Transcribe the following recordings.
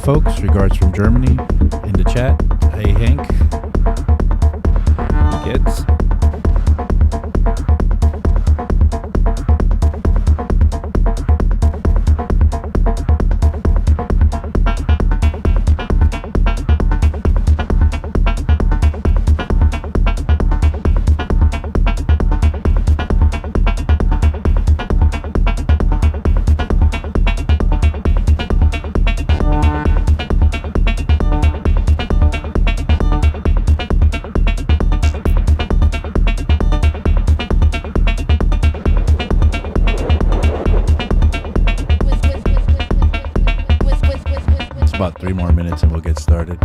folks. Regards from Germany in the chat. Hey, Hank. Gets. About 3 more minutes and we'll get started.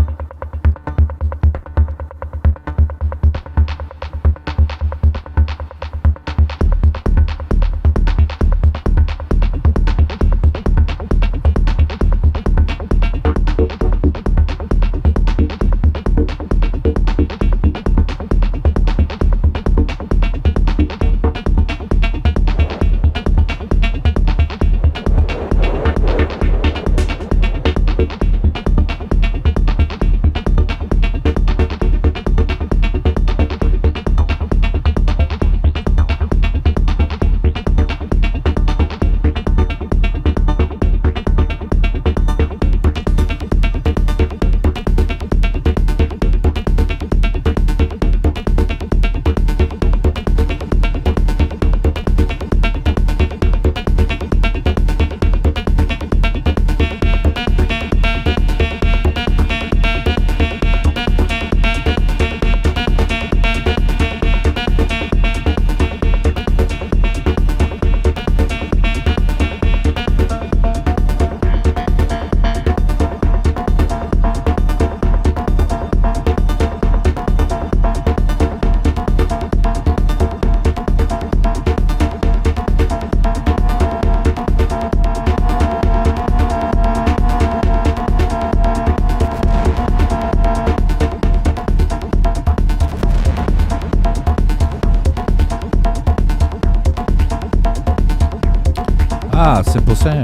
Simple Sam.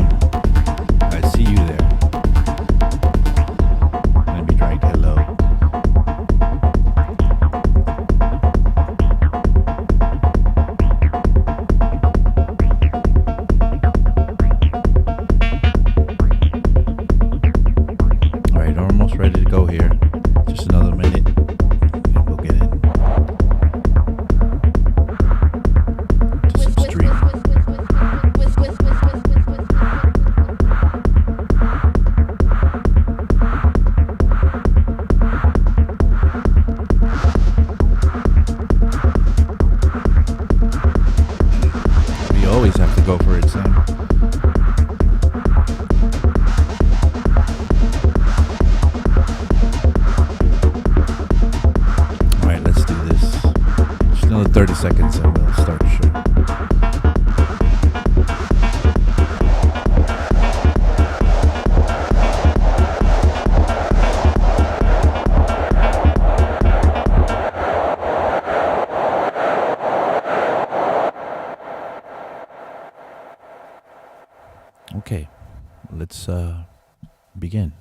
I see you there. Let me drink hello. Alright, almost ready to go here. Just another minute and we'll get in. To some stream. Go for it, Sam. Alright, let's do this. Just another 30 seconds and we'll start the show. Okay, let's begin.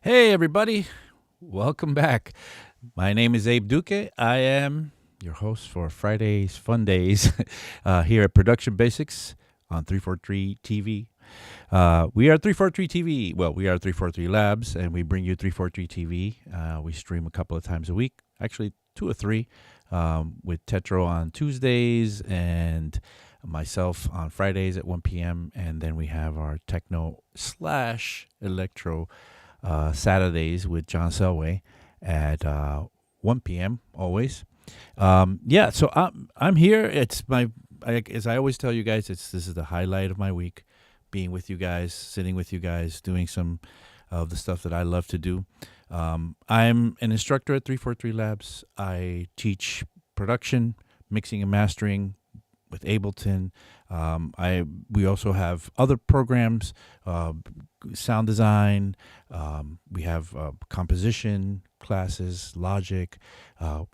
Hey everybody, welcome back. My name is Abe Duque. I am your host for Fridays Fun Days here at Production Basics on 343 TV. We are 343 TV. Well, we are 343 Labs, and we bring you 343 TV. We stream a couple of times a week, actually 2 or 3, with Tetro on Tuesdays and myself on Fridays at 1 p.m. And then we have our techno / electro Saturdays with John Selway at 1 p.m. always. So I'm here. It's as I always tell you guys, this is the highlight of my week, being with you guys, sitting with you guys, doing some of the stuff that I love to do. I'm an instructor at 343 Labs. I teach production, mixing and mastering with Ableton. We also have other programs, sound design. We have composition classes, Logic.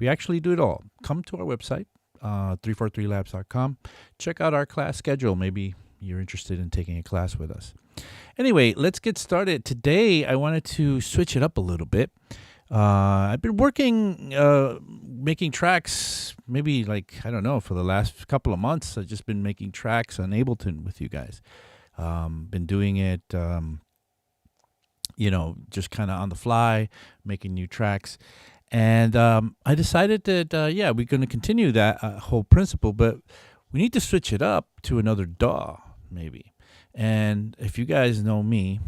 We actually do it all. Come to our website, 343labs.com. Check out our class schedule. Maybe you're interested in taking a class with us. Anyway, let's get started. Today, I wanted to switch it up a little bit. I've been working, making tracks, maybe for the last couple of months. I've just been making tracks on Ableton with you guys. Been doing it, just kind of on the fly, making new tracks. And I decided that, we're going to continue that whole principle, but we need to switch it up to another DAW, maybe. And if you guys know me,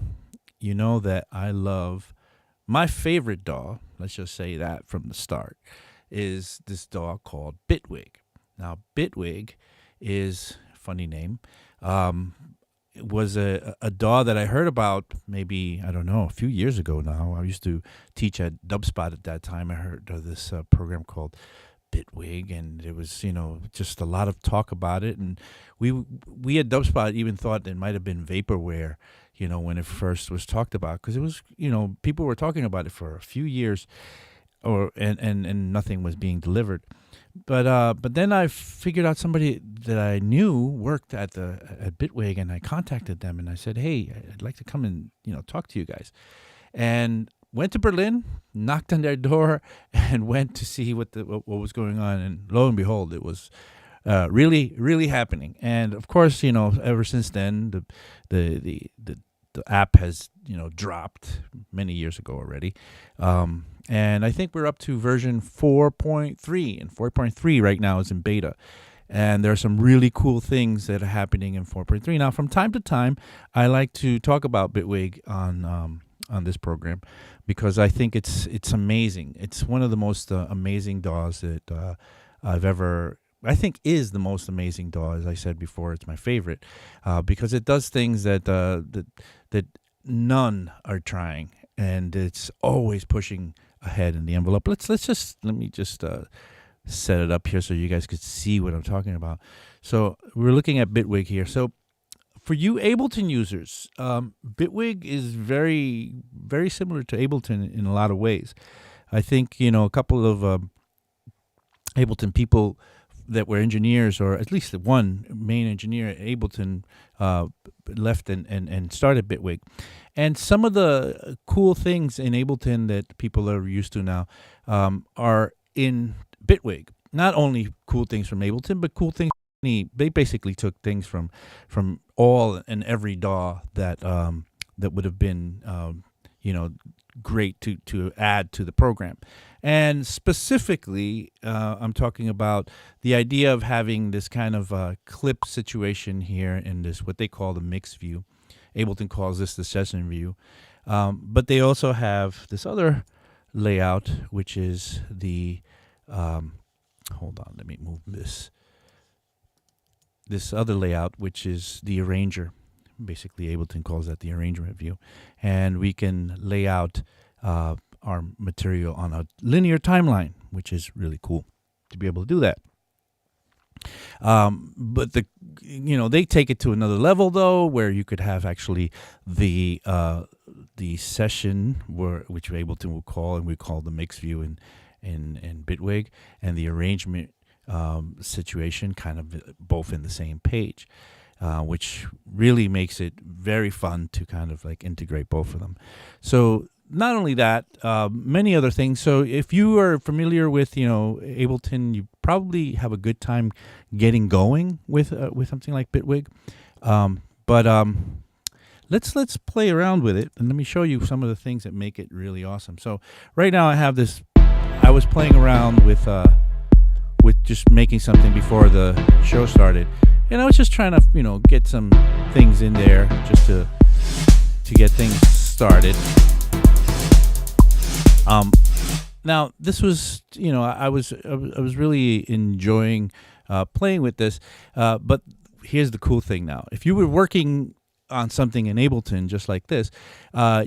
you know that I love my favorite DAW, let's just say that from the start, is this DAW called Bitwig. Now, Bitwig is a funny name. It was a DAW that I heard about maybe, a few years ago now. I used to teach at Dubspot at that time. I heard of this program called Bitwig, and it was, just a lot of talk about it. And we at Dubspot even thought it might have been vaporware, when it first was talked about, because it was, people were talking about it for a few years, and nothing was being delivered. But then I figured out somebody that I knew worked at Bitwig, and I contacted them and I said, hey, I'd like to come and talk to you guys, and went to Berlin, knocked on their door, and went to see what was going on. And lo and behold, it was really, really happening. And of course, ever since then, the app has dropped many years ago already. And I think we're up to version 4.3, and 4.3 right now is in beta. And there are some really cool things that are happening in 4.3. Now, from time to time, I like to talk about Bitwig on this program, because I think it's amazing. It's one of the most amazing DAWs that I've ever. I think is the most amazing DAW. As I said before, it's my favorite because it does things that none are trying, and it's always pushing ahead in the envelope. Let me just set it up here so you guys could see what I'm talking about. So we're looking at Bitwig here. So for you Ableton users, Bitwig is very, very similar to Ableton in a lot of ways. I think, a couple of Ableton people that were engineers, or at least one main engineer at Ableton, left and started Bitwig. And some of the cool things in Ableton that people are used to now are in Bitwig. Not only cool things from Ableton, but cool things. They basically took things from all and every DAW that would have been great to add to the program. And specifically, I'm talking about the idea of having this kind of clip situation here in this, what they call the mix view. Ableton calls this the session view. But they also have this other layout, which is the, hold on, let me move this. This other layout, which is the arranger. Basically, Ableton calls that the arrangement view. And we can lay out our material on a linear timeline, which is really cool to be able to do that. But they take it to another level, though, where you could have actually the session, which Ableton will call, and we call the mix view in Bitwig, and the arrangement situation kind of both in the same page, which really makes it very fun to kind of like integrate both of them. So not only that, many other things. So if you are familiar with Ableton, you probably have a good time getting going with something like Bitwig. But let's play around with it, and let me show you some of the things that make it really awesome. So right now I have this. I was playing around with just making something before the show started, and I was just trying to get some things in there just to get things started. Now this was I was really enjoying playing with this, but here's the cool thing. Now, if you were working on something in Ableton just like this,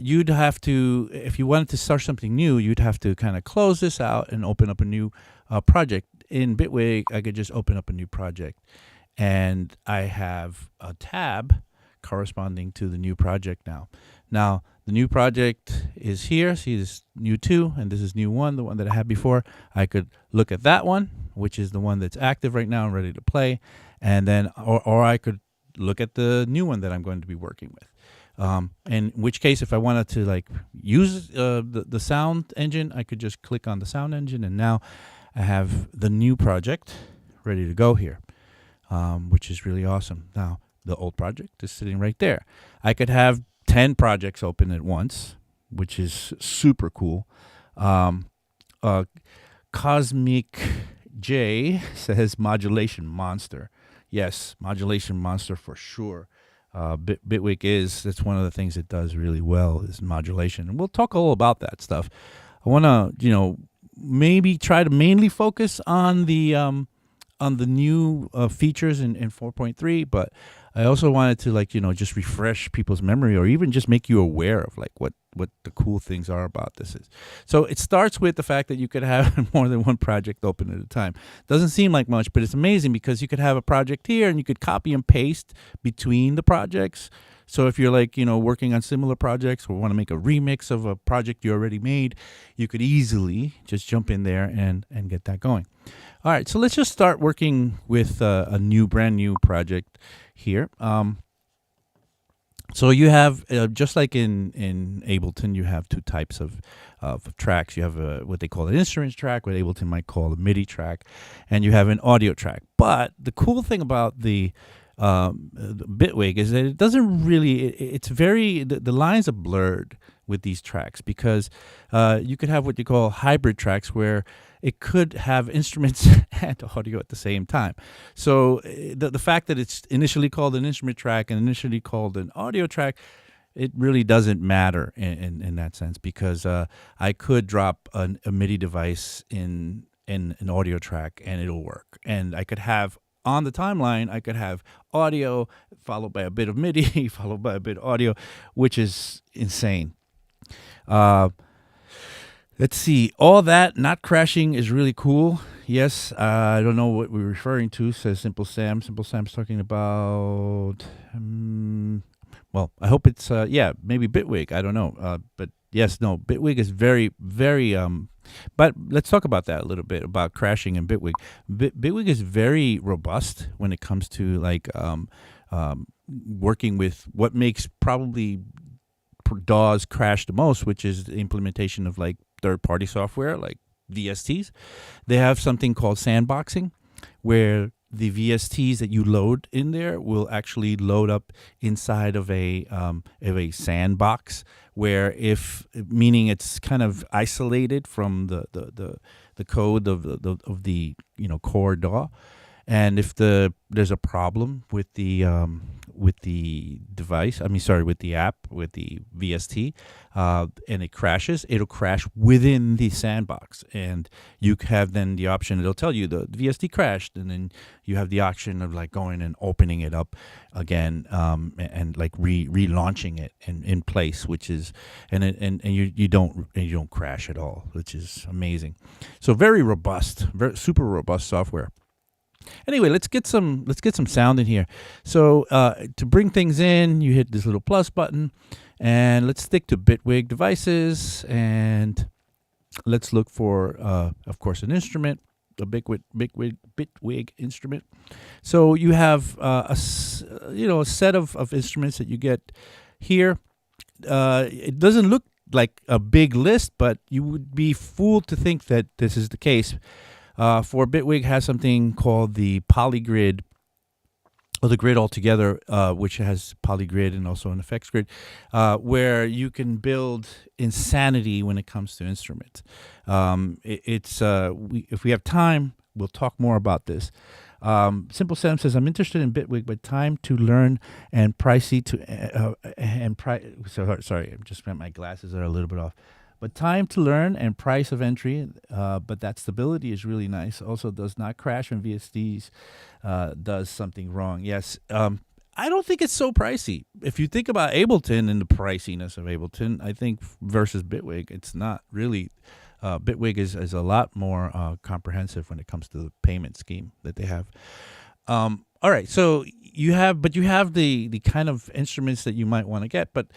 you'd have to, if you wanted to start something new, you'd have to kind of close this out and open up a new project. In Bitwig, I could just open up a new project, and I have a tab corresponding to the new project now. Now, the new project is here. See, this new 2, and this is new 1, the one that I had before. I could look at that one, which is the one that's active right now and ready to play, and then, or I could look at the new one that I'm going to be working with. In which case, if I wanted to use the sound engine, I could just click on the sound engine, and now I have the new project ready to go here, which is really awesome. Now, the old project is sitting right there. I could have 10 projects open at once, which is super cool. Cosmic J says Modulation Monster. Yes, Modulation Monster for sure. Bitwig that's one of the things it does really well is modulation, and we'll talk all about that stuff. I want to maybe try to mainly focus on the new features in 4.3, but I also wanted to just refresh people's memory, or even just make you aware of what the cool things are about this is. So it starts with the fact that you could have more than one project open at a time. Doesn't seem like much, but it's amazing because you could have a project here and you could copy and paste between the projects. So if you're working on similar projects or want to make a remix of a project you already made, you could easily just jump in there and get that going. All right, so let's just start working with a brand new project here. So you have, just like in Ableton, you have 2 types of tracks. You have what they call an instruments track, what Ableton might call a MIDI track, and you have an audio track. But the cool thing about the Bitwig is that it doesn't really, it's very, the lines are blurred with these tracks, because you could have what you call hybrid tracks, where it could have instruments and audio at the same time. So the fact that it's initially called an instrument track and initially called an audio track, it really doesn't matter in that sense, because I could drop a MIDI device in an audio track and it'll work. And I could have, on the timeline, I could have audio followed by a bit of MIDI followed by a bit of audio, which is insane. Let's see. All that not crashing is really cool. Yes, I don't know what we're referring to, says Simple Sam. Simple Sam's talking about, well, I hope it's, maybe Bitwig. I don't know. But yes, no, Bitwig is very, very, but let's talk about that a little bit, about crashing in Bitwig. Bitwig is very robust when it comes to working with what makes probably DAWs crash the most, which is the implementation of third-party software like VSTs. They have something called sandboxing, where the VSTs that you load in there will actually load up inside of a sandbox, where meaning it's kind of isolated from the code of the core DAW. And if there's a problem with the device, with the app, with the VST, and it crashes, it'll crash within the sandbox. And you have then the option, it'll tell you the VST crashed, and then you have the option of going and opening it up again, and relaunching it in place, which is, and you don't crash at all, which is amazing. So very robust, super robust software. Anyway, let's get some sound in here. So to bring things in, you hit this little plus button, and let's stick to Bitwig devices, and let's look for, of course, an instrument, a Bitwig instrument. So you have a set of instruments that you get here. It doesn't look like a big list, but you would be fooled to think that this is the case. For Bitwig has something called the polygrid, or the grid altogether, which has polygrid and also an effects grid, where you can build insanity when it comes to instruments. If we have time, we'll talk more about this. Simple Sam says, I'm interested in Bitwig, but time to learn and pricey to sorry, I'm just my glasses are a little bit off. But time to learn and price of entry, but that stability is really nice. Also does not crash when VSDs does something wrong. Yes, I don't think it's so pricey. If you think about Ableton and the priciness of Ableton, I think versus Bitwig, it's not really. Bitwig is a lot more comprehensive when it comes to the payment scheme that they have. All right, so you have the kind of instruments that you might want to get, but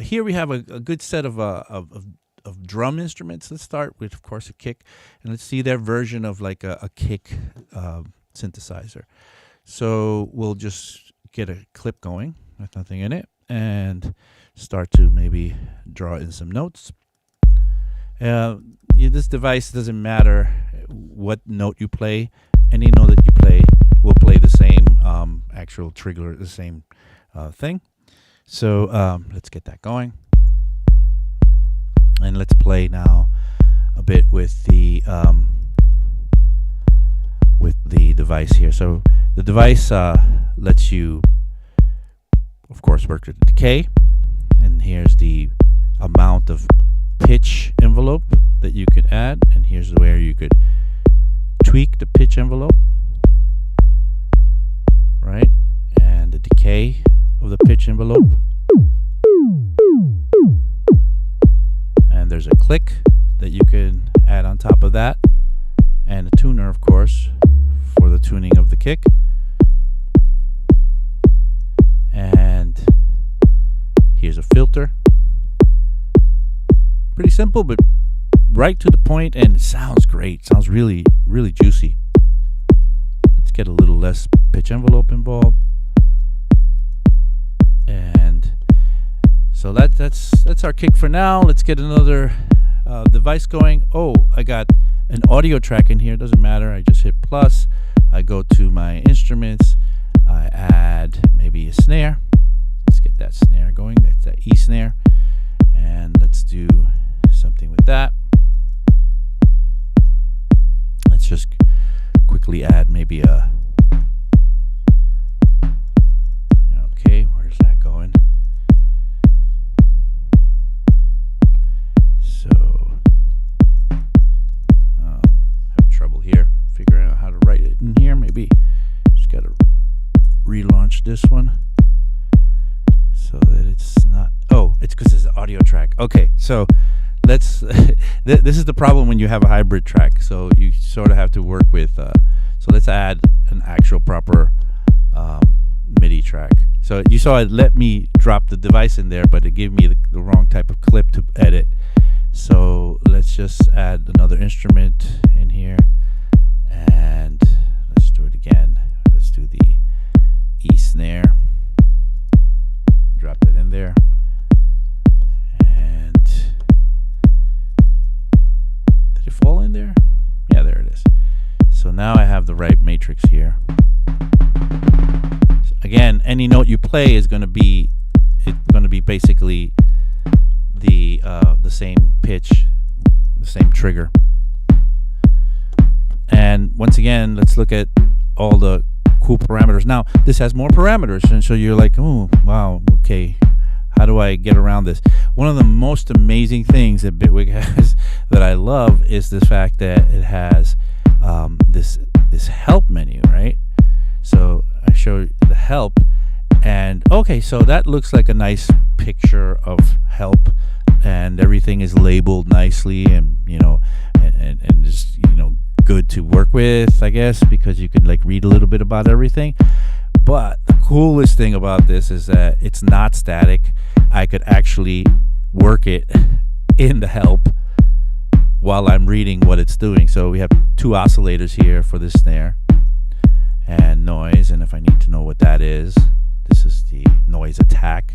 here we have a good set of drum instruments. Let's start with, of course, a kick, and let's see their version of like a kick synthesizer. So we'll just get a clip going with nothing in it and start to maybe draw in some notes. This device doesn't matter what note you play. Any note that you play will play the same actual trigger, the same thing. So let's get that going. And let's play now a bit with the device here. So the device lets you, of course, work with the decay. And here's the amount of pitch envelope that you could add, and here's where you could tweak the pitch envelope, right? And the decay of the pitch envelope. And there's a click that you can add on top of that, and a tuner, of course, for the tuning of the kick. And here's a filter. Pretty simple, but right to the point, and it sounds great. Sounds really, really juicy. Let's get a little less pitch envelope involved. And so that's our kick for now. Let's get another device going. Oh, I got an audio track in here. Doesn't matter. I just hit plus. I go to my instruments. I add maybe a snare. Let's get that snare going. That's that E snare. And let's do something with that. Let's just quickly add maybe a, okay, where's that going? So having trouble here figuring out how to write it in here. Maybe just gotta relaunch this one so that it's not, oh, it's because it's an audio track. Okay, so let's this is the problem when you have a hybrid track, so you sort of have to work with so let's add an actual proper MIDI track. So you saw it let me drop the device in there, but it gave me the wrong type of clip to edit. So let's just add another instrument in here, and let's do it again. Let's do the E snare, drop that in there. Did it fall in there? Yeah, there it is. So now I have the right matrix here. So again, any note you play is going to be basically the same pitch, the same trigger. And once again, let's look at all the cool parameters. Now, this has more parameters, and so you're like, oh, wow, okay. How do I get around this? One of the most amazing things that Bitwig has that I love is the fact that it has this help menu, right? So I show you the help, and okay, so that looks like a nice picture of help, and everything is labeled nicely, and and just good to work with, I guess, because you can like read a little bit about everything. But the coolest thing about this is that it's not static. I could actually work it in the help while I'm reading what it's doing. So we have two oscillators here for this snare and noise. And if I need to know what that is, this is the noise attack.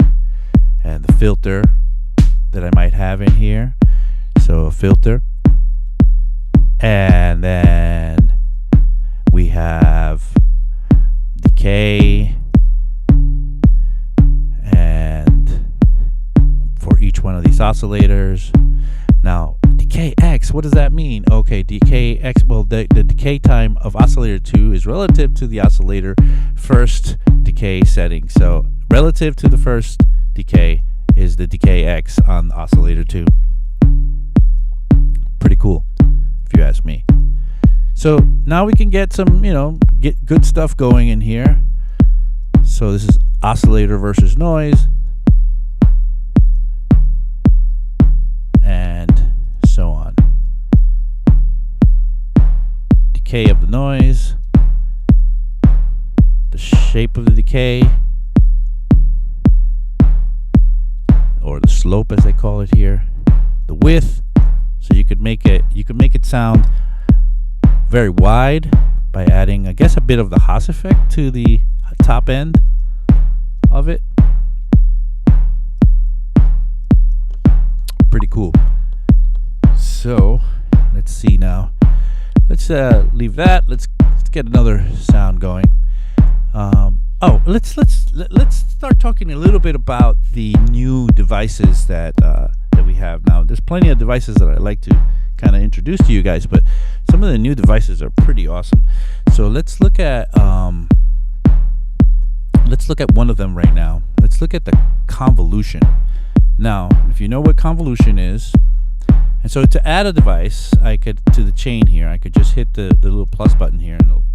And the filter, that I might have in here. So a filter, and then we have decay, and for each one of these oscillators. Now decay X, what does that mean? Okay, decay X, well the decay time of oscillator 2 is relative to the oscillator first decay setting. So relative to the first decay is the decay X on oscillator 2. Pretty cool, if you ask me. So now we can get some, get good stuff going in here. So this is oscillator versus noise, and so on. Decay of the noise, the shape of the decay, or the slope as they call it here, the width. So you could make it sound very wide by adding, I guess, a bit of the Haas effect to the top end of it. Pretty cool. So let's see now. Let's leave that. Let's get another sound going. Let's start talking a little bit about the new devices that we have now. There's plenty of devices that I like to kind of introduce to you guys, but some of the new devices are pretty awesome. So let's look at one of them right now. Let's look at the convolution. Now, if you know what convolution is, and so to add a device, to the chain here, I could just hit the little plus button here, and it'll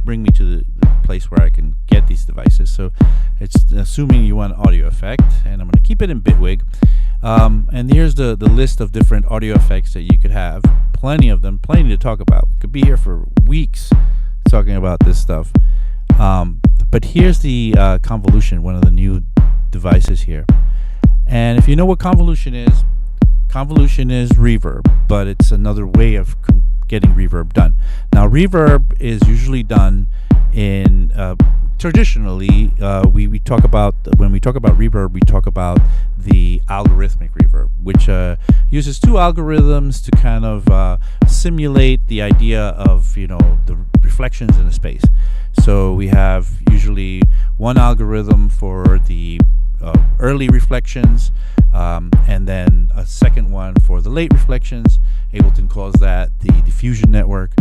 bring me to the place where I can get these devices. So it's assuming you want audio effect, and I'm going to keep it in Bitwig. And here's the list of different audio effects that you could have. Plenty of them, plenty to talk about. We could be here for weeks talking about this stuff. But here's the convolution, one of the new devices here. And if you know what convolution is reverb, but it's another way of getting reverb done. Now, reverb is usually done in traditionally we talk about, when we talk about reverb, we talk about the algorithmic reverb, which uses two algorithms to kind of simulate the idea of the reflections in a space. So we have usually one algorithm for the early reflections, and then a second one for the late reflections. Ableton calls that the diffusion network.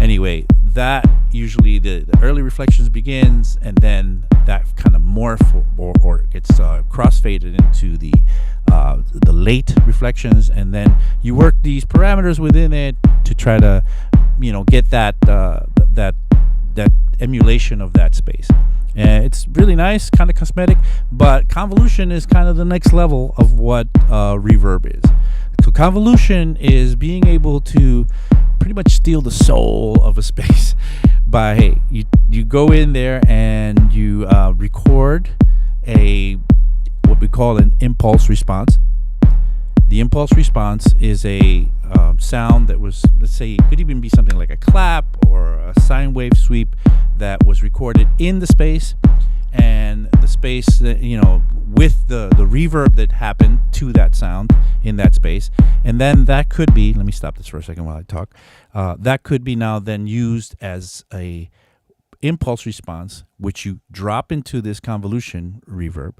Anyway, that usually the early reflections begins, and then that kind of morph or gets crossfaded into the late reflections, and then you work these parameters within it to try to get that emulation of that space. It's really nice, kind of cosmetic, but convolution is kind of the next level of what reverb is. So convolution is being able to pretty much steal the soul of a space by you go in there and you record what we call an impulse response. The impulse response is a sound that was, let's say, it could even be something like a clap or a sine wave sweep that was recorded in the space, and the space that, with the reverb that happened to that sound in that space. And then that could be, let me stop this for a second while I talk. That could be now then used as a impulse response, which you drop into this convolution reverb,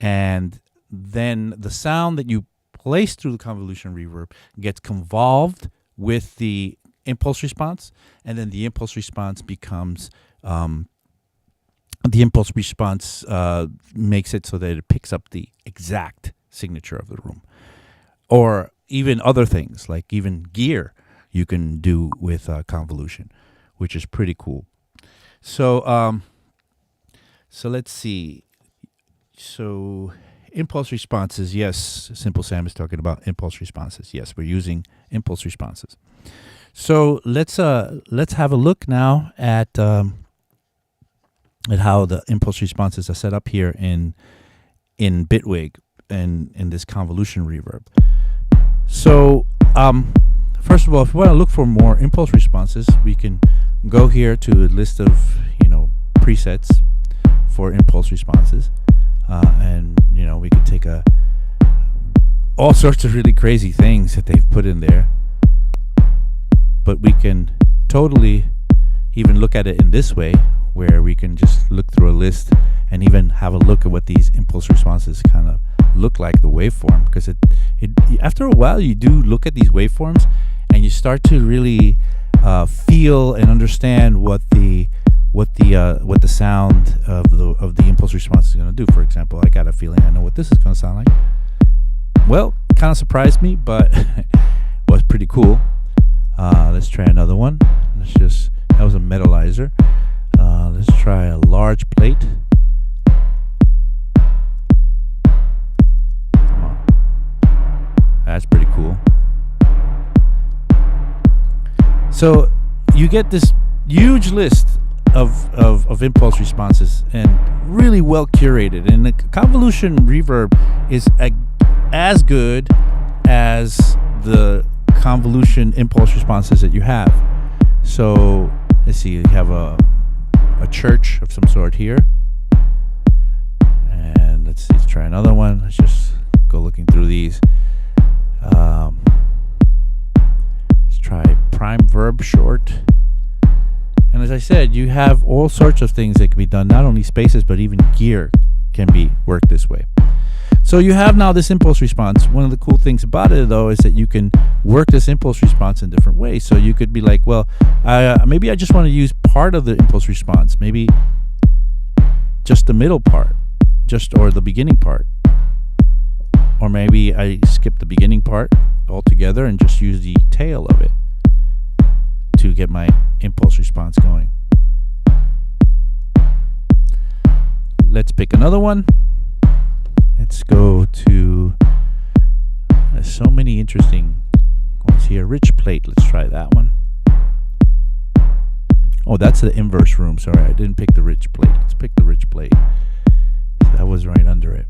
and then the sound that you place through the convolution reverb gets convolved with the impulse response, and then the impulse response becomes makes it so that it picks up the exact signature of the room, or even other things like even gear you can do with convolution, which is pretty cool. So let's see. So impulse responses, yes. Simple Sam is talking about impulse responses. Yes, we're using impulse responses. So let's have a look now at how the impulse responses are set up here in Bitwig and in this convolution reverb. So first of all, if we want to look for more impulse responses, we can go here to a list of presets for impulse responses, and we could take a all sorts of really crazy things that they've put in there. But we can totally even look at it in this way, where we can just look through a list and even have a look at what these impulse responses kind of look like, the waveform. Because it after a while, you do look at these waveforms and you start to really feel and understand what the sound of the impulse response is going to do. For example, I got a feeling I know what this is going to sound like. Well, kind of surprised me, but was pretty cool. Let's try another one. That was a metalizer. Let's try a large plate. Come on. That's pretty cool. So you get this huge list of impulse responses, and really well curated. And the convolution reverb is as good as the convolution impulse responses that you have. So let's see, you have a church of some sort here, and let's try another one. Let's just go looking through these. Let's try prime verb short. And as I said, you have all sorts of things that can be done. Not only spaces, but even gear can be worked this way. So you have now this impulse response. One of the cool things about it, though, is that you can work this impulse response in different ways. So you could be like, well, maybe I just want to use part of the impulse response. Maybe just the middle part, or the beginning part. Or maybe I skip the beginning part altogether and just use the tail of it to get my impulse response going. Let's pick another one. Let's go to, there's so many interesting ones here. Rich plate, let's try that one. Oh, that's the inverse room. Sorry, I didn't pick the rich plate. Let's pick the rich plate. That was right under it.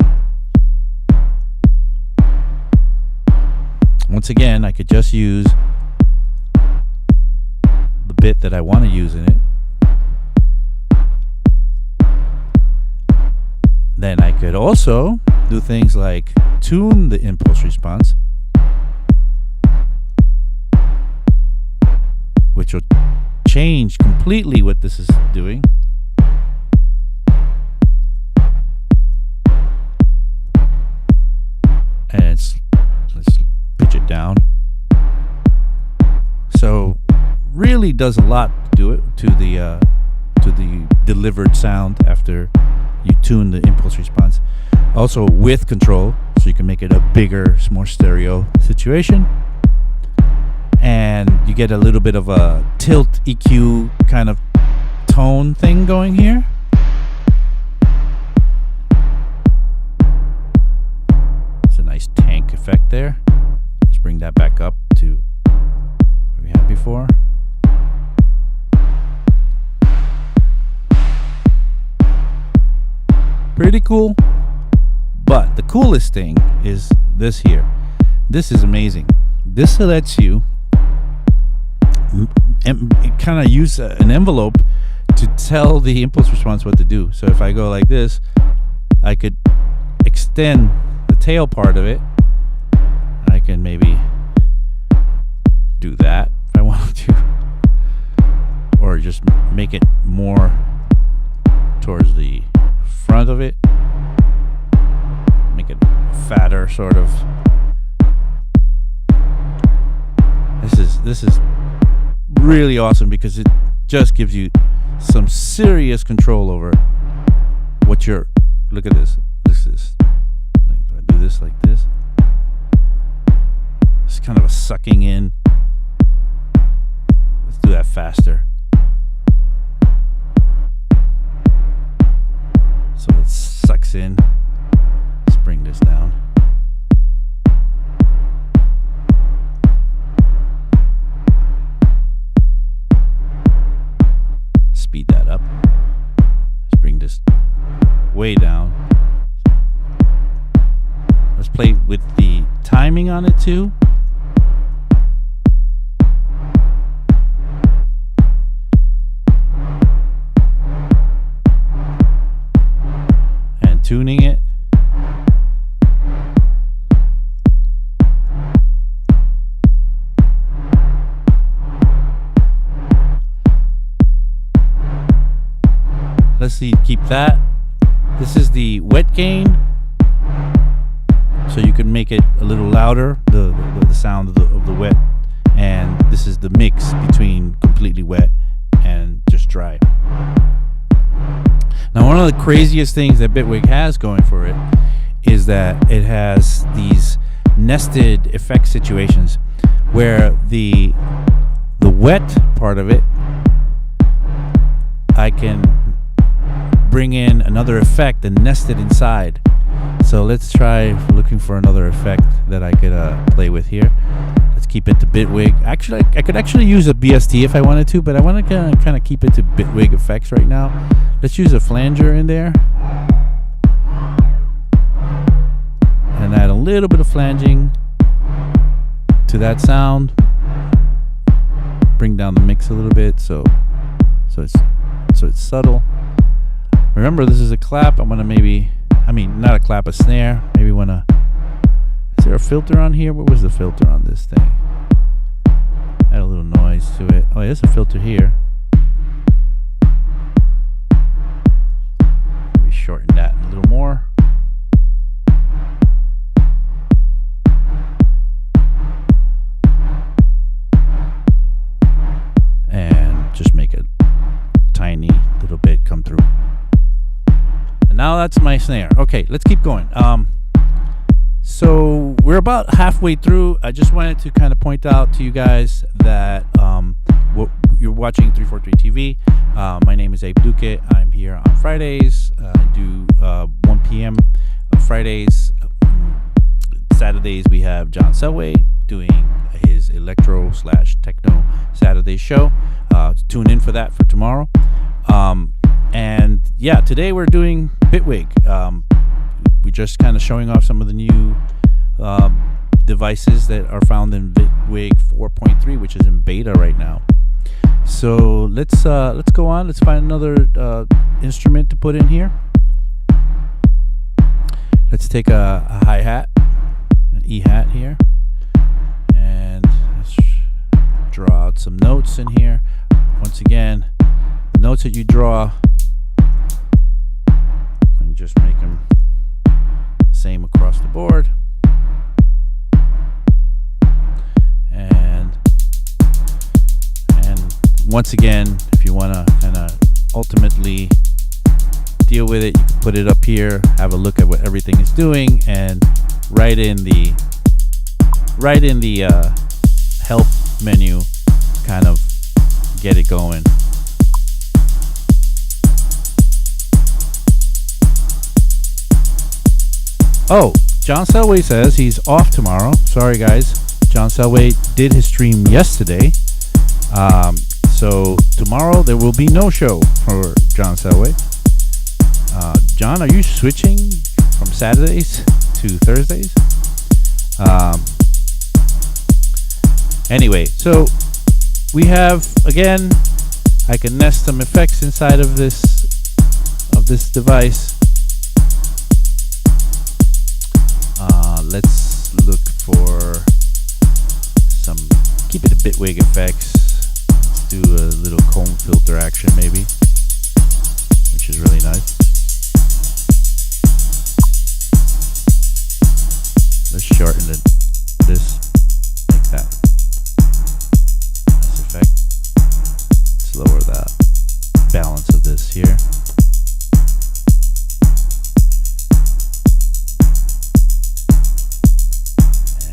Once again, I could just use the bit that I want to use in it. Then I could also do things like tune the impulse response, which will change completely what this is doing. And let's pitch it down. So really does a lot to do it to the delivered sound after you tune the impulse response. Also with control, so you can make it a bigger, more stereo situation. And you get a little bit of a tilt EQ kind of tone thing going here. It's a nice tank effect there. Let's bring that back up to what we had before. Pretty cool. But the coolest thing is this here. This is amazing. This lets you kind of use an envelope to tell the impulse response what to do. So if I go like this, I could extend the tail part of it. I can maybe do that if I wanted to, or just make it more towards the front of it, make it fatter, sort of. This is really awesome because it just gives you some serious control over what you're. Look at this. This is. I do this like this. It's kind of a sucking in. Let's do that faster. So it sucks in. Let's bring this down. Speed that up. Let's bring this way down. Let's play with the timing on it too. And tuning it. keep that. This is the wet gain, so you can make it a little louder, the sound of the wet. And this is the mix between completely wet and just dry. Now, one of the craziest things that Bitwig has going for it is that it has these nested effect situations where the wet part of it, I can bring in another effect and nest it inside. So let's try looking for another effect that I could play with here. Let's keep it to Bitwig. Actually, I could actually use a BST if I wanted to, but I want to kind of keep it to Bitwig effects right now. Let's use a flanger in there and add a little bit of flanging to that sound. Bring down the mix a little bit so it's subtle. Remember, this is a clap. I'm gonna not a clap, a snare. Maybe wanna. Is there a filter on here? What was the filter on this thing? Add a little noise to it. Oh, there's a filter here. Maybe shorten that a little more. And just make a tiny little bit come through. And now that's my snare. Okay, let's keep going. So we're about halfway through. I just wanted to kind of point out to you guys that you're watching 343 TV. My name is Abe Duque. I'm here on Fridays. I do 1 p.m. Fridays. Saturdays we have John Selway doing his electro/techno Saturday show. Tune in for that for tomorrow. And yeah, today we're doing Bitwig. We're just kind of showing off some of the new devices that are found in Bitwig 4.3, which is in beta right now. So let's go on. Let's find another instrument to put in here. Let's take a hi-hat, an E-hat here, and let's draw out some notes in here. Once again, the notes that you draw, and just make them the same across the board. And once again, if you want to kind of ultimately deal with it, you can put it up here, have a look at what everything is doing, and right in the help menu, kind of get it going. Oh, John Selway says he's off tomorrow. Sorry guys, John Selway did his stream yesterday. So tomorrow there will be no show for John Selway. John, are you switching from Saturdays to Thursdays? Anyway, so we have, again, I can nest some effects inside of this device. Let's look for some, keep it a Bitwig effects. Let's do a little comb filter action maybe, which is really nice. Let's shorten this like that. Nice effect. Let's lower the balance of this here.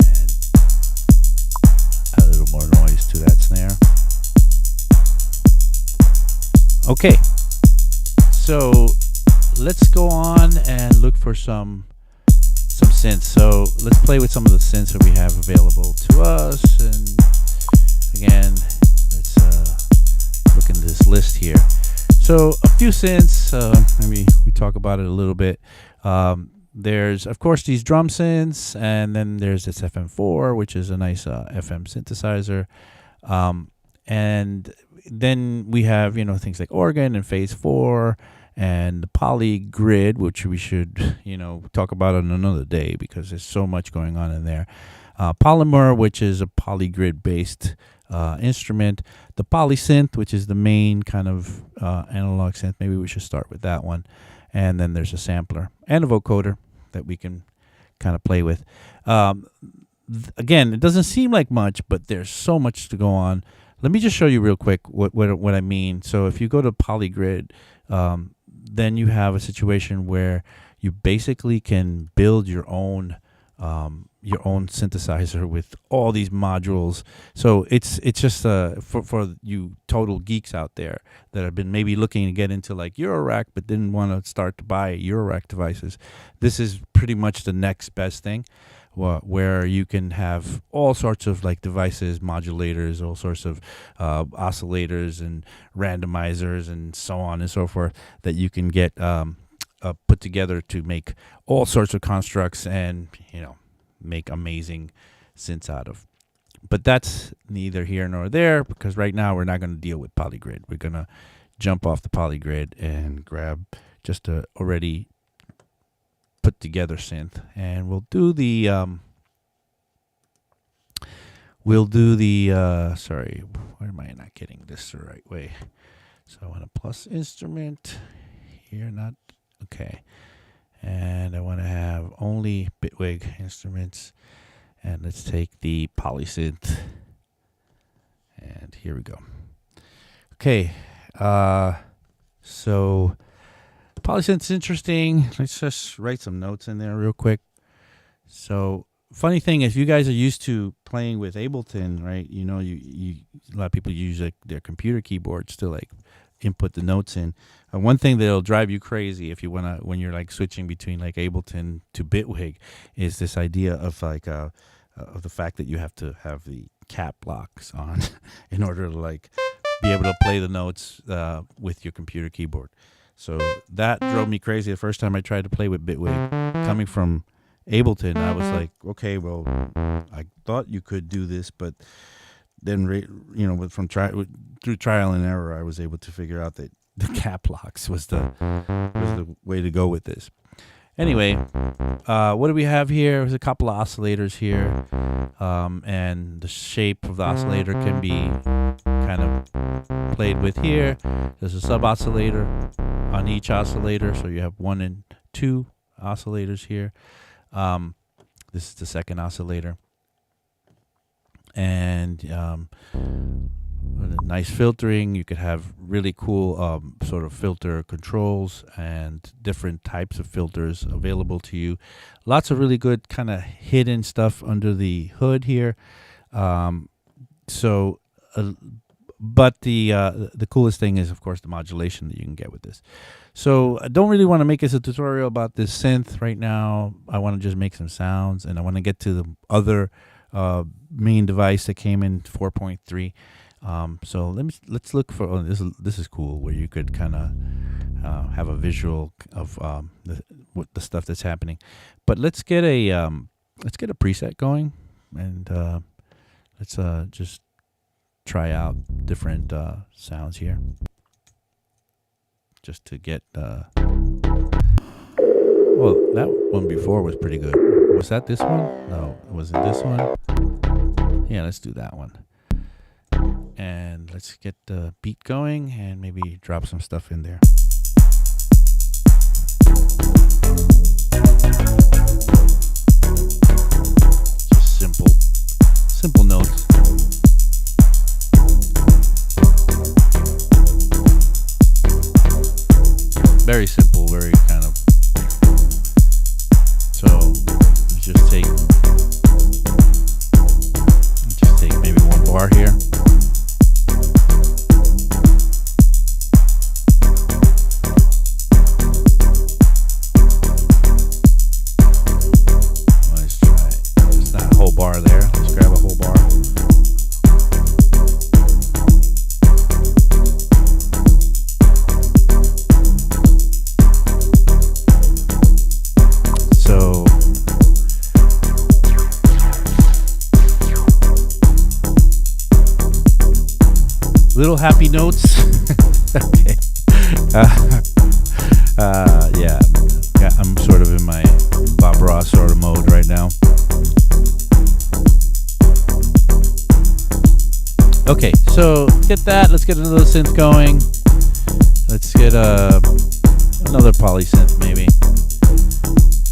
And add a little more noise to that snare. Okay, so let's go on and look for some synths. So let's play with some of the synths that we have available to us. And again, let's look in this list here. So a few synths, maybe we talk about it a little bit. There's, of course, these drum synths, and then there's this FM4, which is a nice FM synthesizer. And then we have, things like organ and phase 4 and the poly grid, which we should, talk about on another day because there's so much going on in there. Polymer, which is a polygrid based instrument, the polysynth, which is the main kind of analog synth. Maybe we should start with that one. And then there's a sampler and a vocoder that we can kind of play with. Again, it doesn't seem like much, but there's so much to go on. Let me just show you real quick what I mean. So if you go to polygrid, then you have a situation where you basically can build your own synthesizer with all these modules. So it's just for you total geeks out there that have been maybe looking to get into like Eurorack but didn't want to start to buy Eurorack devices. This is pretty much the next best thing, where you can have all sorts of like devices, modulators, all sorts of oscillators and randomizers and so on and so forth that you can get put together to make all sorts of constructs and, make amazing synths out of. But that's neither here nor there, because right now we're not going to deal with polygrid. We're going to jump off the polygrid and grab just a already put together synth, and we'll do the sorry, why am I not getting this the right way? So I want a plus instrument here, not okay. And I want to have only Bitwig instruments. And let's take the polysynth. And here we go. Okay. So polysynth's interesting. Let's just write some notes in there real quick. So funny thing is, you guys are used to playing with Ableton, right? You a lot of people use their computer keyboards to like input the notes in. One thing that'll drive you crazy if you when you're like switching between like Ableton to Bitwig is this idea of like of the fact that you have to have the cap locks on in order to like be able to play the notes with your computer keyboard. So that drove me crazy the first time I tried to play with Bitwig. Coming from Ableton, I was like, okay, well, I thought you could do this, but then through trial and error, I was able to figure out that the cap locks was the way to go with this. Anyway, what do we have here? There's a couple of oscillators here, and the shape of the oscillator can be kind of played with here. There's a sub oscillator on each oscillator, so you have 1 and 2 oscillators here. This is the second oscillator. And nice filtering. You could have really cool sort of filter controls and different types of filters available to you. Lots of really good kind of hidden stuff under the hood here. But the coolest thing is, of course, the modulation that you can get with this. So I don't really want to make this a tutorial about this synth right now. I want to just make some sounds, and I want to get to the other main device that came in 4.3. So let's look for this is cool, where you could kind of have a visual of the stuff that's happening. But let's get a preset going, and let's just try out different sounds here, just to get. Well, that one before was pretty good. Was that this one? No, was it this one? Yeah, let's do that one. And let's get the beat going and maybe drop some stuff in there. Just simple notes. Very simple, very kind of. So just take maybe one bar here. Let's try just not a whole bar there. Let's grab a whole bar. So little happy notes. Okay. Yeah, I'm sort of in my Bob Ross sort of mode right now. Okay, so get that. Let's get another synth going. Let's get another poly synth maybe.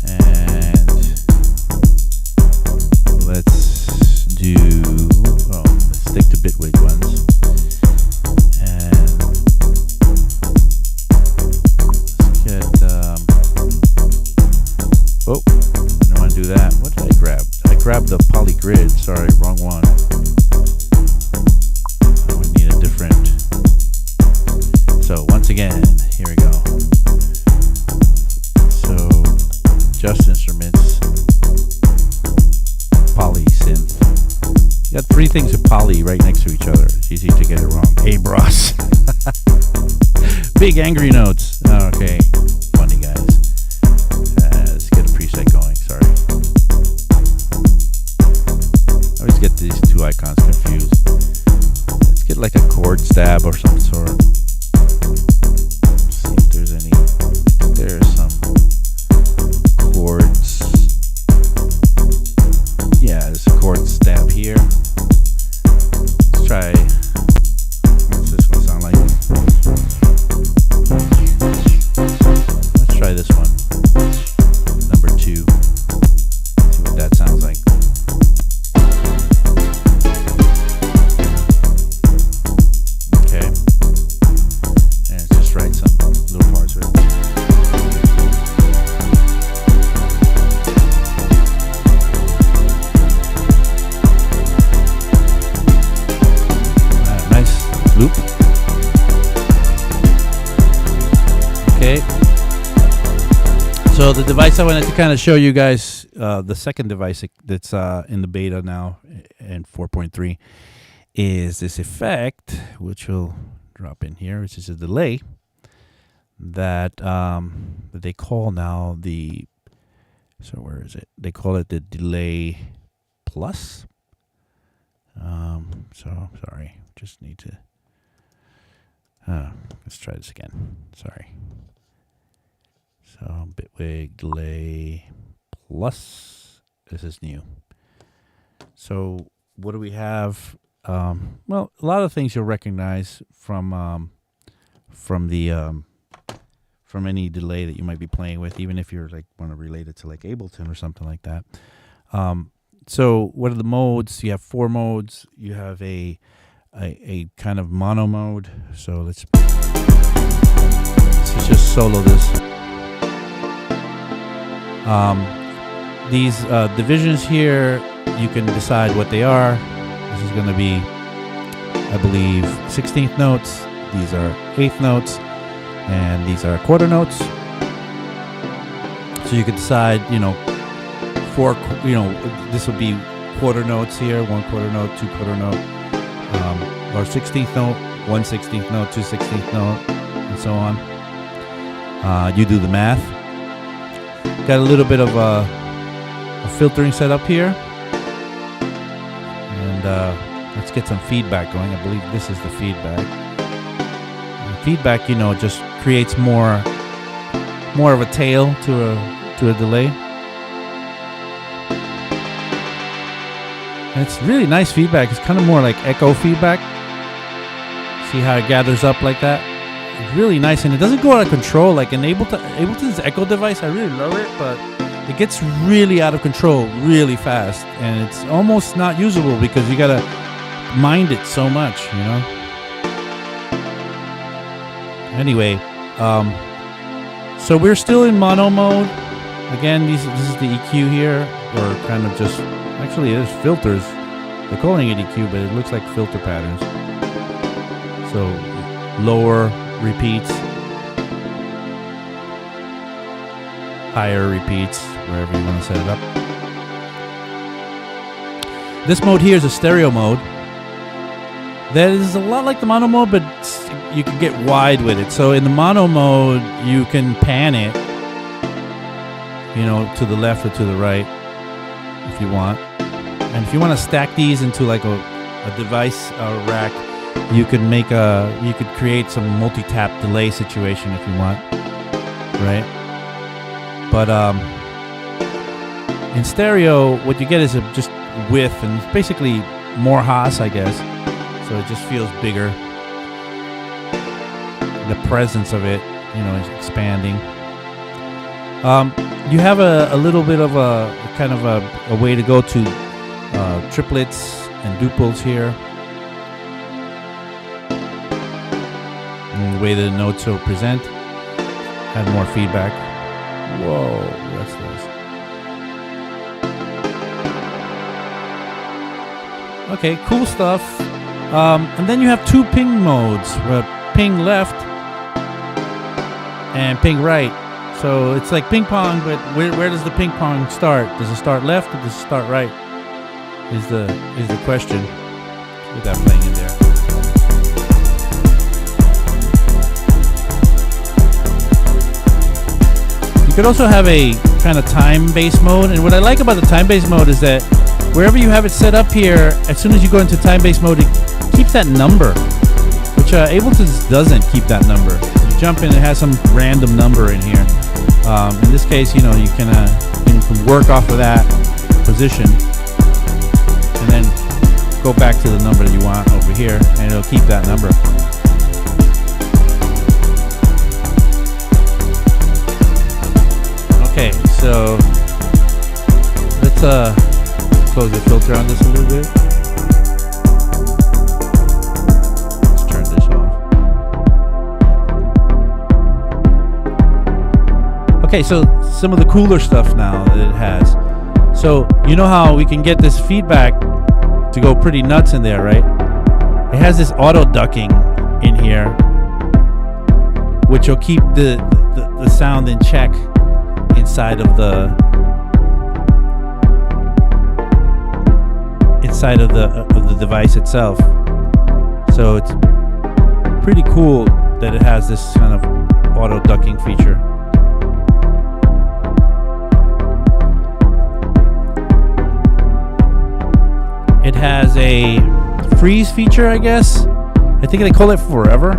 And let's do, let's stick to Bitwig ones. And let's get, I didn't want to do that. What did I grab? I grabbed the poly grid. Sorry, wrong one. We need a different. So once again, here we go. So just instruments, poly synth. You got three things of poly right next to each other. It's easy to get it wrong. Abe Ross. Big angry notes. Okay, funny guys. Let's get a preset going. Sorry. I always get these two icons confused. Let's get like a chord stab or some sort. Let's see if there's any. There's some chords. Yeah, there's a chord stab here. Let's try. What's this one sound like? Let's try this one. Number 2. See what that sounds like. Okay. And let's just write some little parts of it. Nice loop. Okay. So the device I wanted to kind of show you guys, the second device that's in the beta now in 4.3 is this effect, which will drop in here, which is a delay that they call now the, so where is it? They call it the delay plus. So sorry, just need to, let's try this again. Sorry. So Bitwig delay plus, this is new. So what do we have? Well, a lot of things you'll recognize from any delay that you might be playing with, even if you're like want to relate it to like Ableton or something like that. So what are the modes? You have 4 modes. You have a kind of mono mode. So let's just solo this. These divisions here, you can decide what they are. This is going to be, I believe, 16th notes. These are 8th notes, and these are quarter notes. So you can decide, this will be quarter notes here, 1 quarter note, 2 quarter note, or 16th note, 1 16th note, 2 16th note, and so on. You do the math. Got a little bit of a filtering set up here. And let's get some feedback going. I believe this is the feedback. And feedback, just creates more of a tail to a delay. And it's really nice feedback. It's kind of more like echo feedback. See how it gathers up like that? It's really nice, and it doesn't go out of control like in Ableton's echo device. I really love it, but it gets really out of control really fast, and it's almost not usable because you gotta mind it so much, Anyway, so we're still in mono mode. Again, this is the EQ here, or kind of just, actually there's filters. They're calling it EQ, but it looks like filter patterns. So lower repeats, higher repeats, wherever you want to set it up. This mode here is a stereo mode. That is a lot like the mono mode, but you can get wide with it. So in the mono mode, you can pan it, to the left or to the right if you want. And if you want to stack these into like a device rack, you could create some multi-tap delay situation if you want, right? But in stereo, what you get is just width, and it's basically more Haas, I guess. so it just feels bigger. The presence of it, you know, is expanding. You have a little bit of a kind of a way to go to triplets and duples here. And the way the notes will present. Add more feedback. Whoa, that's nice. Okay, cool stuff. And then you have two ping modes, ping left and ping right. So it's like ping pong, but where does the ping pong start? Does it start left or does it start right? Is the question. With that playing in there. You could also have a kind of time-based mode, and what I like about the time-based mode is that wherever you have it set up here, as soon as you go into time-based mode, it keeps that number, which Ableton doesn't keep that number. You jump in, it has some random number in here. In this case, you know, you can work off of that position, and then go back to the number that you want over here, and it'll keep that number. Okay, so let's close the filter on this a little bit. Let's turn this off. Okay, so some of the cooler stuff now that it has. So you know how we can get this feedback to go pretty nuts in there, right? It has this auto ducking in here, which will keep the sound in check inside of the device itself. So it's pretty cool that it has this kind of auto ducking feature. It has a freeze feature, I guess. I think they call it forever.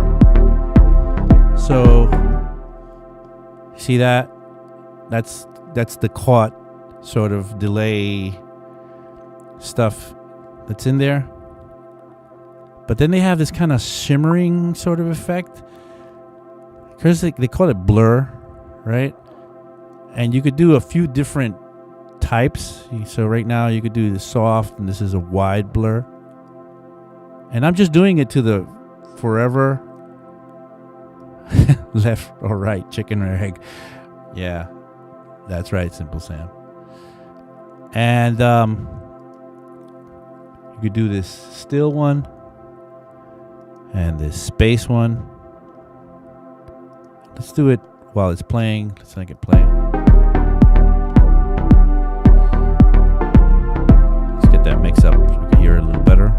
So see that? That's the caught sort of delay stuff that's in there. But then they have this kind of shimmering sort of effect. Because they call it blur, right? And you could do a few different types. So right now you could do the soft, and this is a wide blur. And I'm just doing it to the forever left or right, chicken or egg. Yeah, that's right, Simple Sam. And you could do this still one and this space one. Let's do it while it's playing. Let's make it play. Let's get that mix up so we can hear it a little better.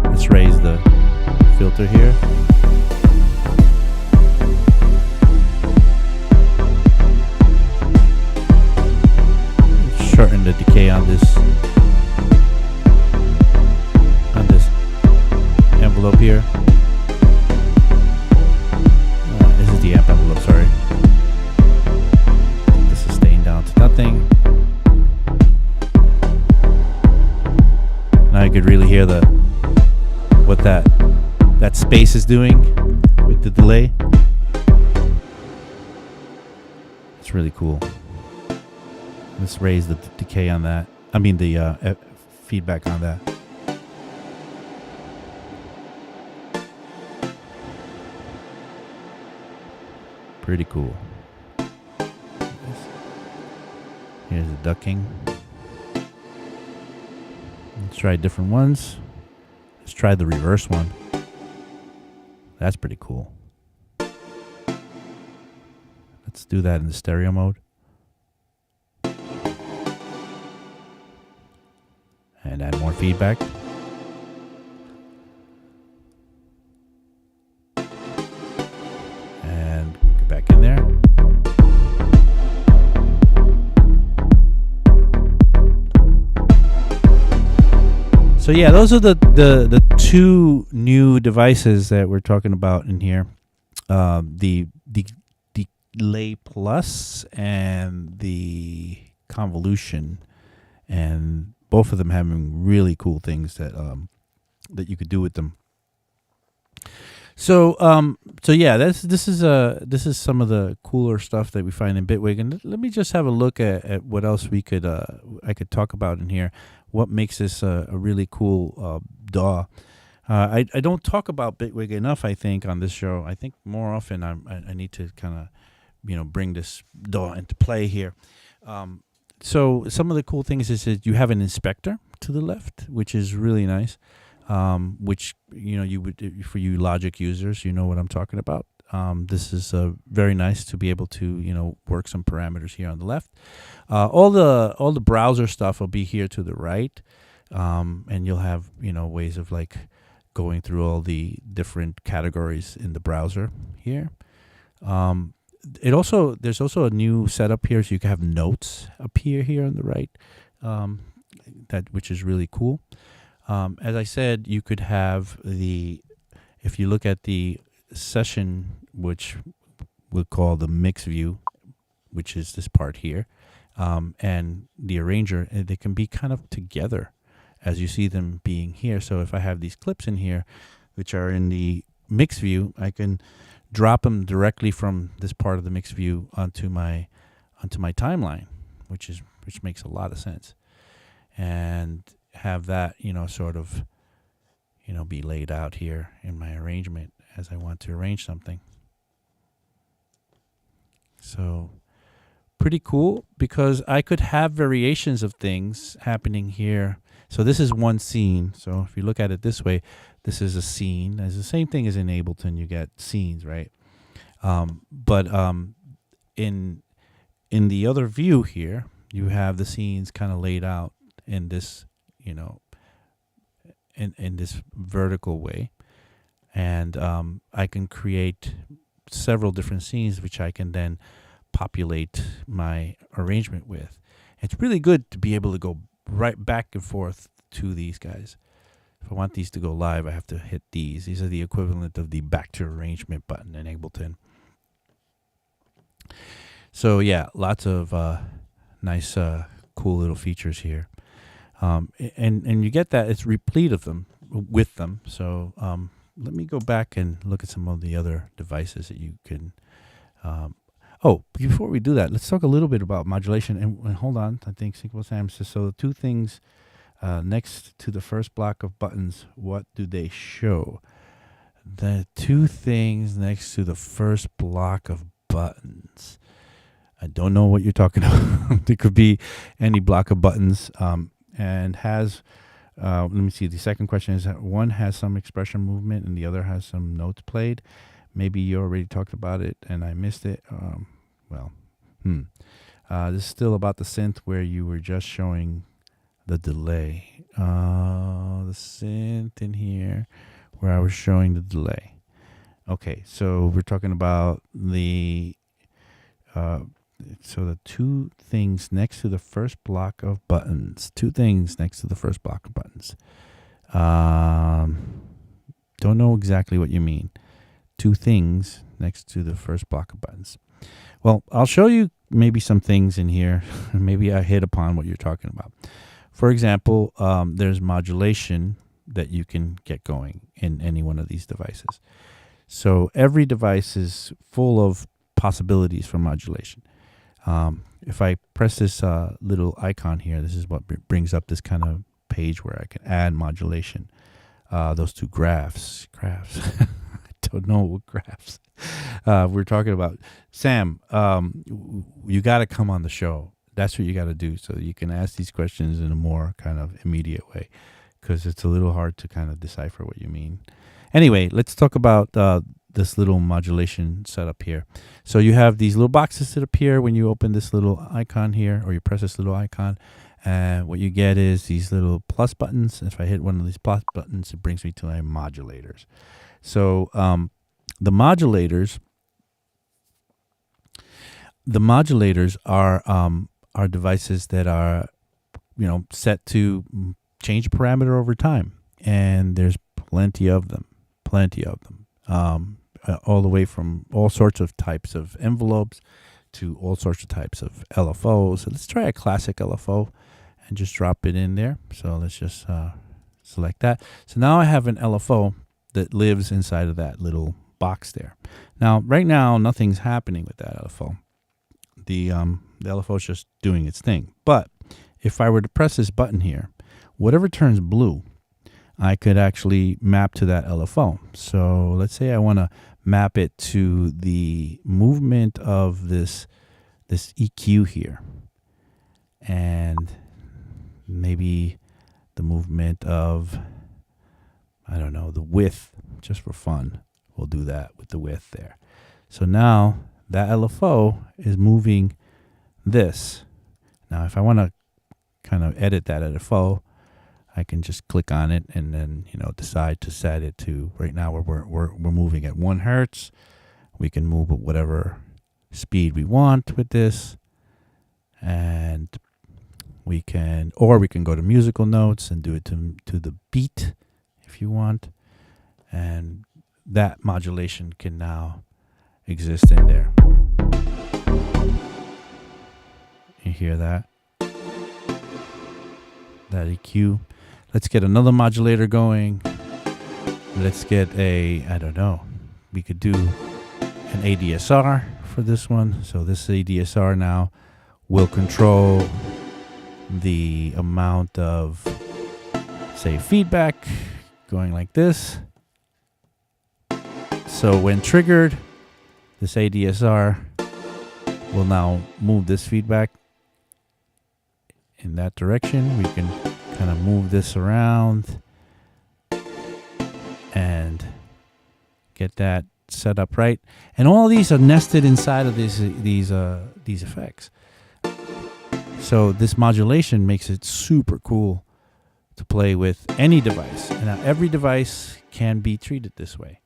Let's raise the filter here. Shorten the decay on this envelope here. This is the amp envelope, sorry. Take the sustain down to nothing. Now you could really hear what that space is doing with the delay. It's really cool. Let's raise the decay on that. I mean the feedback on that. Pretty cool. Here's the ducking. Let's try different ones. Let's try the reverse one. That's pretty cool. Let's do that in the stereo mode. And add more feedback. And get back in there. So yeah, those are the two new devices that we're talking about in here. The Delay Plus and the Convolution. And both of them having really cool things that you could do with them. So yeah, this is some of the cooler stuff that we find in Bitwig, and let me just have a look at what else we could I could talk about in here. What makes this a really cool DAW? I don't talk about Bitwig enough, I think, on this show. I think more often I need to kind of bring this DAW into play here. So some of the cool things is that you have an inspector to the left, which is really nice. Which you would, for you Logic users, you know what I'm talking about. This is very nice to be able to work some parameters here on the left. All the browser stuff will be here to the right, and you'll have ways of like going through all the different categories in the browser here. There's also a new setup here, so you can have notes appear here on the right, which is really cool. As I said, you could have if you look at the session, which we'll call the mix view, which is this part here, and the arranger, they can be kind of together as you see them being here. So if I have these clips in here, which are in the mix view, I can drop them directly from this part of the mix view onto my timeline, which makes a lot of sense. And have that sort of be laid out here in my arrangement as I want to arrange something. So pretty cool, because I could have variations of things happening here. So this is one scene. So if you look at it this way, this is a scene. It's the same thing as in Ableton. You get scenes, right? But in the other view here, you have the scenes kind of laid out in this in this vertical way, and I can create several different scenes which I can then populate my arrangement with. It's really good to be able to go right back and forth to these guys. If I want these to go live, I have to hit these. These are the equivalent of the back to arrangement button in Ableton. So yeah, lots of nice cool little features here. And you get that it's replete of them with them. So let me go back and look at some of the other devices that you can. Before we do that, let's talk a little bit about modulation. And hold on, I think Sync Sam says so. The two things next to the first block of buttons, what do they show? The two things next to the first block of buttons. I don't know what you're talking about. It could be any block of buttons. And has, let me see, the second question is that one has some expression movement and the other has some notes played. Maybe you already talked about it and I missed it. This is still about the synth where you were just showing the delay. The synth in here where I was showing the delay. Okay, so we're talking about the two things next to the first block of buttons. Two things next to the first block of buttons. Don't know exactly what you mean. Two things next to the first block of buttons. Well, I'll show you maybe some things in here. Maybe I hit upon what you're talking about. For example, there's modulation that you can get going in any one of these devices. So every device is full of possibilities for modulation. If I press this little icon here, this is what brings up this kind of page where I can add modulation. Those two graphs. I don't know what graphs we're talking about. Sam, you got to come on the show. That's what you got to do, so you can ask these questions in a more kind of immediate way, because it's a little hard to kind of decipher what you mean. Anyway, let's talk about this little modulation setup here. So you have these little boxes that appear when you open this little icon here, or you press this little icon, and what you get is these little plus buttons. If I hit one of these plus buttons, it brings me to my modulators. So the modulators are devices that are set to change a parameter over time, and there's plenty of them. All the way from all sorts of types of envelopes to all sorts of types of LFOs. So let's try a classic LFO, and just drop it in there. So let's just select that. So now I have an LFO that lives inside of that little box there. Now, right now, nothing's happening with that LFO. The LFO is just doing its thing. But if I were to press this button here, whatever turns blue, I could actually map to that LFO. So let's say I want to map it to the movement of this EQ here, and maybe the movement of, I don't know, the width, just for fun. We'll do that with the width there. So now that LFO is moving this. Now if I want to kind of edit that LFO, I can just click on it and then, you know, decide to set it to, right now we're moving at 1 hertz. We can move at whatever speed we want with this, and we can go to musical notes and do it to the beat if you want, and that modulation can now exist in there. You hear that EQ. Let's get another modulator going. Let's get I don't know, we could do an ADSR for this one. So this ADSR now will control the amount of, say, feedback going like this. So when triggered, this ADSR will now move this feedback in that direction. We can kind of move this around and get that set up right. And all these are nested inside of these effects. So this modulation makes it super cool to play with any device. And now every device can be treated this way.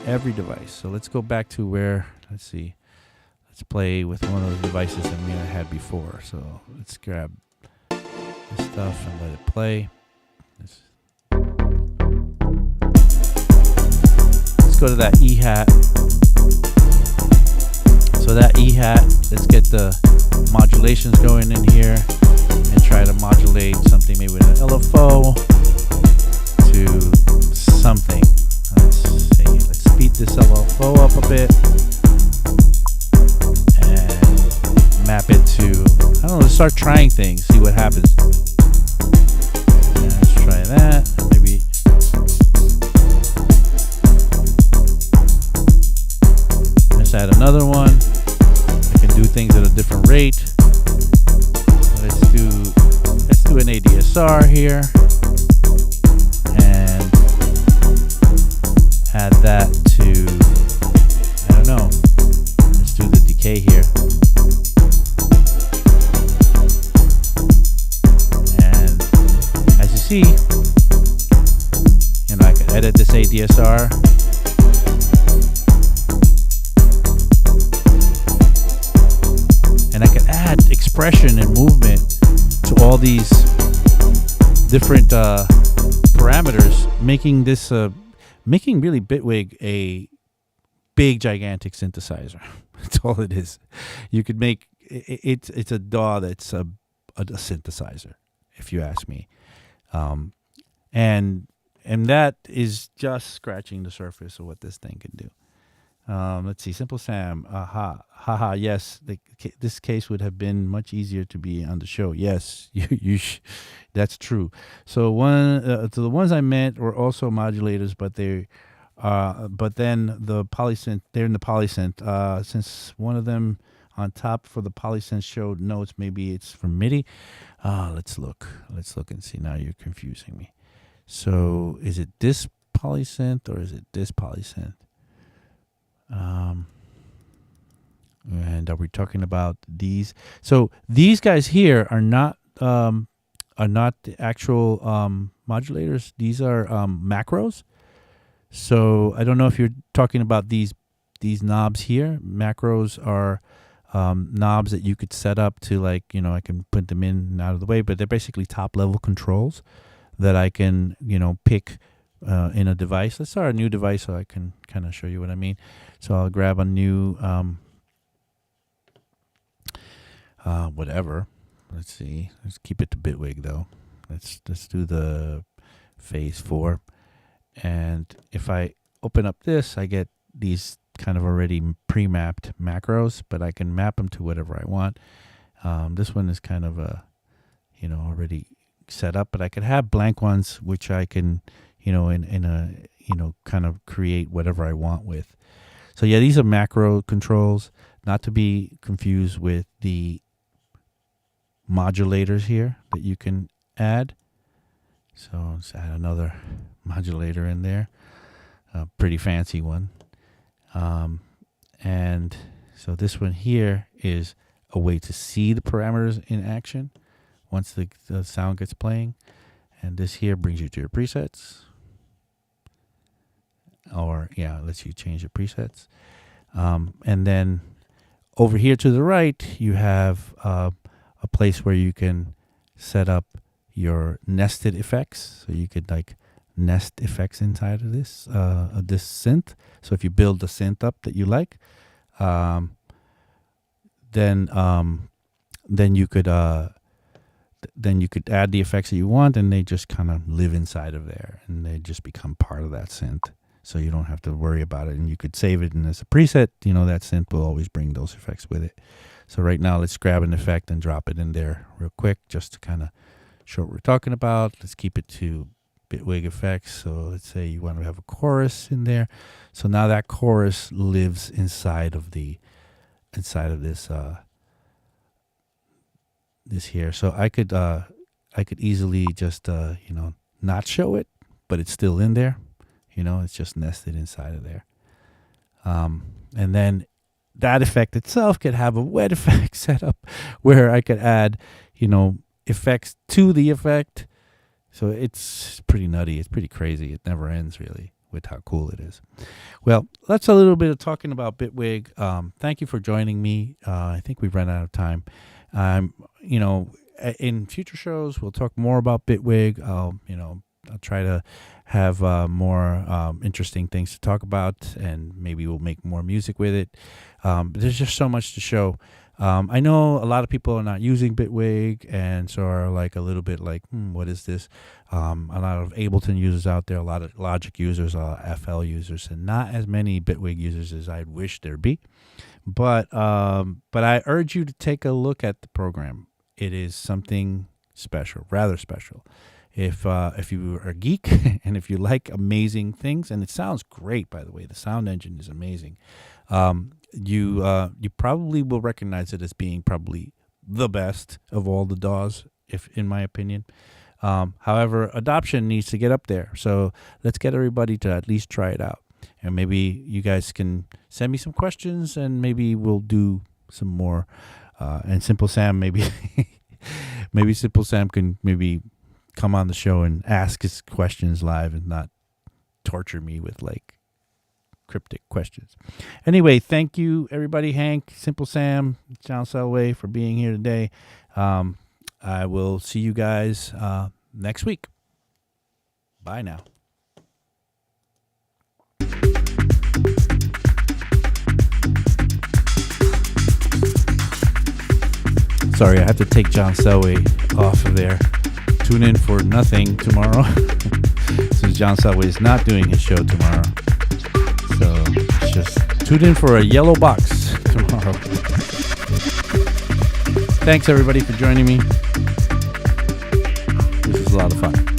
Every device. So let's go back to where, let's see. Let's play with one of the devices that I had before. So let's grab this stuff and let it play. Let's go to that E-hat. So that E-hat, let's get the modulations going in here and try to modulate something maybe with an LFO to something. Let's see, let's speed this LFO up a bit and map it to, I don't know, let's start trying things, see what happens. Yeah, let's try that, maybe. Let's add another one. I can do things at a different rate. Let's do an ADSR here and add that to, I don't know, let's do the decay here. And as you see, you know, I can edit this ADSR. And I can add expression and movement to all these different parameters, making this making really Bitwig a big gigantic synthesizer. That's all it is. You could make it's a DAW that's a synthesizer, if you ask me, and that is just scratching the surface of what this thing can do. Let's see, Simple Sam, haha, yes, this case would have been much easier to be on the show. Yes, that's true. So so the ones I meant were also modulators, but but then the polysynth, they're in the polysynth. Since one of them on top for the polysynth showed notes, maybe it's from MIDI. Let's look and see. Now you're confusing me. So is it this polysynth or is it this polysynth? And are we talking about these? So these guys here are not the actual modulators. These are macros. So I don't know if you're talking about these knobs here. Macros are knobs that you could set up to, like, you know, I can put them in and out of the way, but they're basically top level controls that I can, you know, pick in a device. Let's start a new device so I can kind of show you what I mean. So I'll grab a new whatever. let's see. Let's keep it to Bitwig though. Let's do the phase 4. And if I open up this, I get these kind of already pre-mapped macros, but I can map them to whatever I want. This one is kind of already set up, but I could have blank ones, which I can, in a, kind of create whatever I want with. So yeah, these are macro controls, not to be confused with the modulators here that you can add. So let's add another modulator in there, a pretty fancy one. And so this one here is a way to see the parameters in action once the sound gets playing. And this here brings you to your presets. Or yeah, lets you change the presets. And then over here to the right, you have a place where you can set up your nested effects. So you could like nest effects inside of this synth. So if you build the synth up that you like, then you could add the effects that you want, and they just kind of live inside of there, and they just become part of that synth. So you don't have to worry about it, and you could save it, and as a preset, that synth will always bring those effects with it. So right now, let's grab an effect and drop it in there real quick, just to kind of show what we're talking about. Let's keep it to Bitwig effects. So let's say you want to have a chorus in there. So now that chorus lives inside of this this here. So I could easily just not show it, but it's still in there. It's just nested inside of there. And then that effect itself could have a wet effect setup where I could add, effects to the effect. So it's pretty nutty. It's pretty crazy. It never ends really with how cool it is. Well, that's a little bit of talking about Bitwig. Thank you for joining me. I think we've run out of time. In future shows, we'll talk more about Bitwig. I'll try to have more interesting things to talk about, and maybe we'll make more music with it. There's just so much to show. I know a lot of people are not using Bitwig, and so are like a little bit like, what is this? A lot of Ableton users out there, a lot of Logic users, FL users, and not as many Bitwig users as I'd wish there'd be. But I urge you to take a look at the program. It is something special, rather special. If you are a geek and if you like amazing things, and it sounds great, by the way, the sound engine is amazing. You probably will recognize it as being probably the best of all the DAWs, in my opinion. However, adoption needs to get up there. So let's get everybody to at least try it out. And maybe you guys can send me some questions, and maybe we'll do some more. And Simple Sam, maybe Simple Sam can maybe come on the show and ask his questions live and not torture me with like cryptic questions. Anyway, thank you everybody, Hank, Simple Sam, John Selway, for being here today. I will see you guys next week. Bye now. Sorry, I have to take John Selway off of there. Tune in for nothing tomorrow, since John Selway is not doing his show tomorrow. So just tune in for a yellow box tomorrow. Thanks everybody for joining me. This was a lot of fun.